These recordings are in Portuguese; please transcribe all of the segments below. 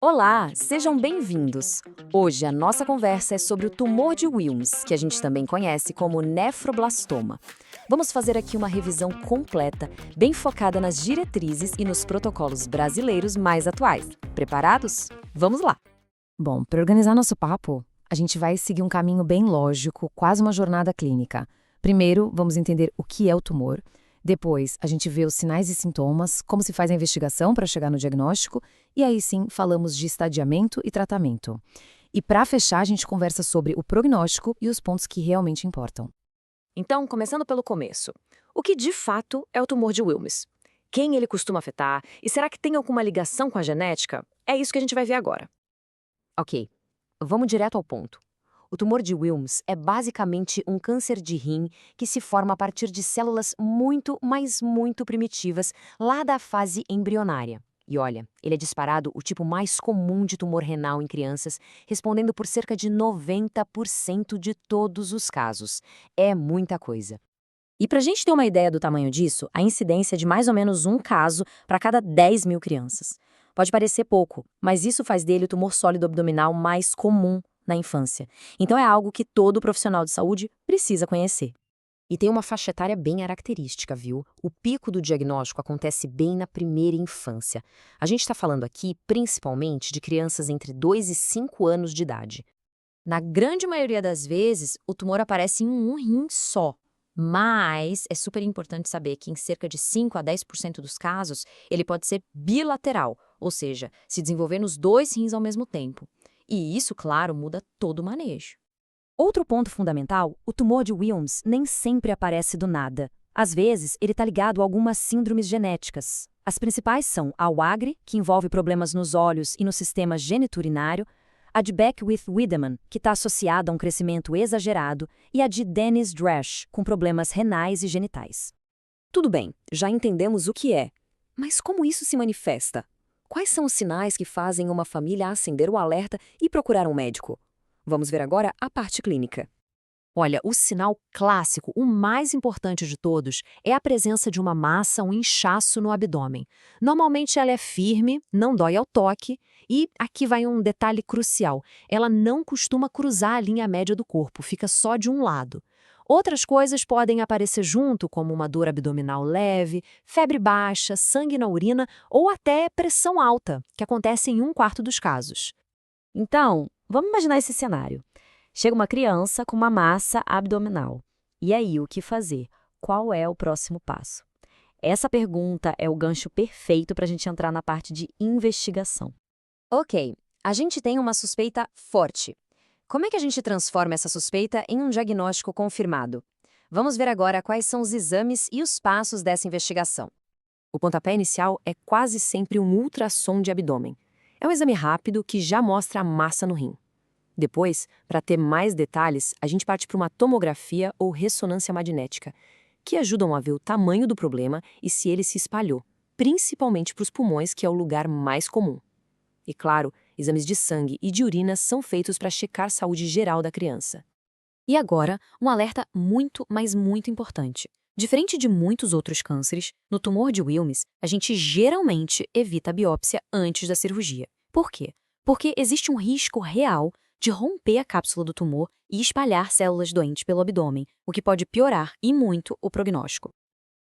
Olá, sejam bem-vindos. Hoje a nossa conversa é sobre o tumor de Wilms, que a gente também conhece como nefroblastoma. Vamos fazer aqui uma revisão completa, bem focada nas diretrizes e nos protocolos brasileiros mais atuais. Preparados? Vamos lá! Bom, para organizar nosso papo, a gente vai seguir um caminho bem lógico, quase uma jornada clínica. Primeiro, vamos entender o que é o tumor. Depois, a gente vê os sinais e sintomas, como se faz a investigação para chegar no diagnóstico, e aí sim falamos de estadiamento e tratamento. E para fechar, a gente conversa sobre o prognóstico e os pontos que realmente importam. Então, começando pelo começo. O que de fato é o tumor de Wilms? Quem ele costuma afetar? E será que tem alguma ligação com a genética? É isso que a gente vai ver agora. Ok, vamos direto ao ponto. O tumor de Wilms é basicamente um câncer de rim que se forma a partir de células muito, mas muito primitivas, lá da fase embrionária. E olha, ele é disparado o tipo mais comum de tumor renal em crianças, respondendo por cerca de 90% de todos os casos. É muita coisa. E para a gente ter uma ideia do tamanho disso, a incidência é de mais ou menos um caso para cada 10 mil crianças. Pode parecer pouco, mas isso faz dele o tumor sólido abdominal mais comum na infância. Então é algo que todo profissional de saúde precisa conhecer. E tem uma faixa etária bem característica, viu? O pico do diagnóstico acontece bem na primeira infância. A gente está falando aqui principalmente de crianças entre 2 e 5 anos de idade. Na grande maioria das vezes, o tumor aparece em um rim só. Mas é super importante saber que em cerca de 5 a 10% dos casos, ele pode ser bilateral, ou seja, se desenvolver nos dois rins ao mesmo tempo. E isso, claro, muda todo o manejo. Outro ponto fundamental, o tumor de Wilms nem sempre aparece do nada. Às vezes, ele está ligado a algumas síndromes genéticas. As principais são a WAGRE, que envolve problemas nos olhos e no sistema geniturinário, a de Beckwith-Wiedemann, que está associada a um crescimento exagerado, e a de Dennis-Drash, com problemas renais e genitais. Tudo bem, já entendemos o que é. Mas como isso se manifesta? Quais são os sinais que fazem uma família acender o alerta e procurar um médico? Vamos ver agora a parte clínica. Olha, o sinal clássico, o mais importante de todos, é a presença de uma massa, um inchaço no abdômen. Normalmente ela é firme, não dói ao toque, e aqui vai um detalhe crucial: ela não costuma cruzar a linha média do corpo, fica só de um lado. Outras coisas podem aparecer junto, como uma dor abdominal leve, febre baixa, sangue na urina ou até pressão alta, que acontece em um quarto dos casos. Então, vamos imaginar esse cenário. Chega uma criança com uma massa abdominal. E aí, o que fazer? Qual é o próximo passo? Essa pergunta é o gancho perfeito para a gente entrar na parte de investigação. Ok, a gente tem uma suspeita forte. Como é que a gente transforma essa suspeita em um diagnóstico confirmado? Vamos ver agora quais são os exames e os passos dessa investigação. O pontapé inicial é quase sempre um ultrassom de abdômen. É um exame rápido que já mostra a massa no rim. Depois, para ter mais detalhes, a gente parte para uma tomografia ou ressonância magnética, que ajudam a ver o tamanho do problema e se ele se espalhou, principalmente para os pulmões, que é o lugar mais comum. E claro, exames de sangue e de urina são feitos para checar a saúde geral da criança. E agora, um alerta muito, mas muito importante. Diferente de muitos outros cânceres, no tumor de Wilms, a gente geralmente evita a biópsia antes da cirurgia. Por quê? Porque existe um risco real de romper a cápsula do tumor e espalhar células doentes pelo abdômen, o que pode piorar e muito o prognóstico.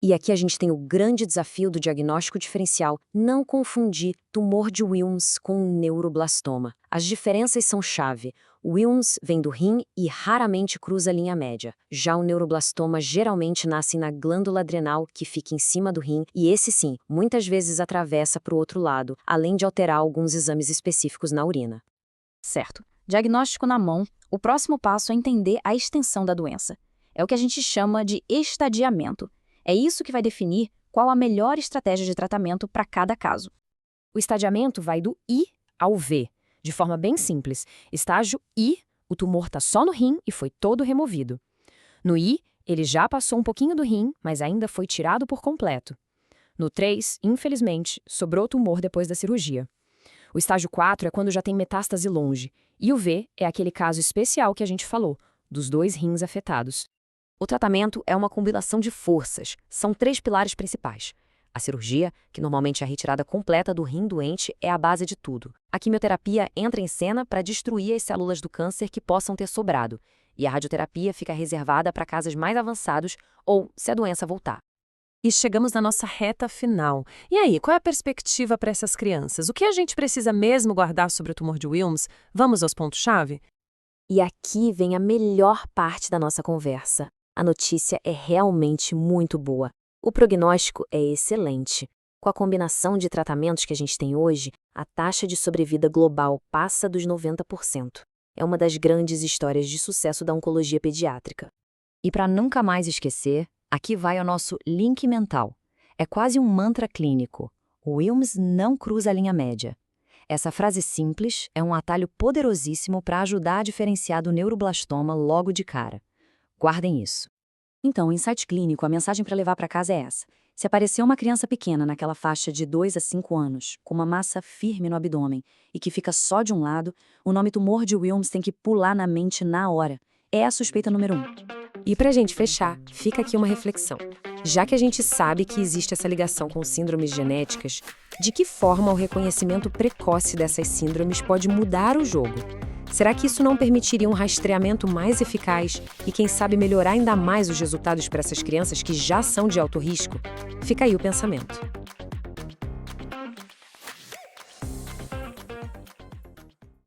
E aqui a gente tem o grande desafio do diagnóstico diferencial: não confundir tumor de Wilms com neuroblastoma. As diferenças são chave. O Wilms vem do rim e raramente cruza a linha média. Já o neuroblastoma geralmente nasce na glândula adrenal, que fica em cima do rim, e esse sim, muitas vezes atravessa para o outro lado, além de alterar alguns exames específicos na urina. Certo. Diagnóstico na mão, o próximo passo é entender a extensão da doença. É o que a gente chama de estadiamento. É isso que vai definir qual a melhor estratégia de tratamento para cada caso. O estadiamento vai do I ao V, de forma bem simples. Estágio I, o tumor está só no rim e foi todo removido. No I, ele já passou um pouquinho do rim, mas ainda foi tirado por completo. No 3, infelizmente, sobrou tumor depois da cirurgia. O estágio 4 é quando já tem metástase longe, e o V é aquele caso especial que a gente falou, dos dois rins afetados. O tratamento é uma combinação de forças, são 3 pilares principais: A cirurgia, que normalmente é a retirada completa do rim doente, é a base de tudo. A quimioterapia entra em cena para destruir as células do câncer que possam ter sobrado, e a radioterapia fica reservada para casos mais avançados ou se a doença voltar. E chegamos na nossa reta final. E aí, qual é a perspectiva para essas crianças? O que a gente precisa mesmo guardar sobre o tumor de Wilms? Vamos aos pontos-chave? E aqui vem a melhor parte da nossa conversa. A notícia é realmente muito boa. O prognóstico é excelente. Com a combinação de tratamentos que a gente tem hoje, a taxa de sobrevida global passa dos 90%. É uma das grandes histórias de sucesso da oncologia pediátrica. E para nunca mais esquecer, aqui vai o nosso link mental. É quase um mantra clínico. O Wilms não cruza a linha média. Essa frase simples é um atalho poderosíssimo para ajudar a diferenciar do neuroblastoma logo de cara. Guardem isso. Então, o insight clínico, a mensagem para levar para casa é essa. Se aparecer uma criança pequena naquela faixa de 2 a 5 anos, com uma massa firme no abdômen e que fica só de um lado, o nome tumor de Wilms tem que pular na mente na hora. É a suspeita número 1. E pra gente fechar, fica aqui uma reflexão. Já que a gente sabe que existe essa ligação com síndromes genéticas, de que forma o reconhecimento precoce dessas síndromes pode mudar o jogo? Será que isso não permitiria um rastreamento mais eficaz e, quem sabe, melhorar ainda mais os resultados para essas crianças que já são de alto risco? Fica aí o pensamento.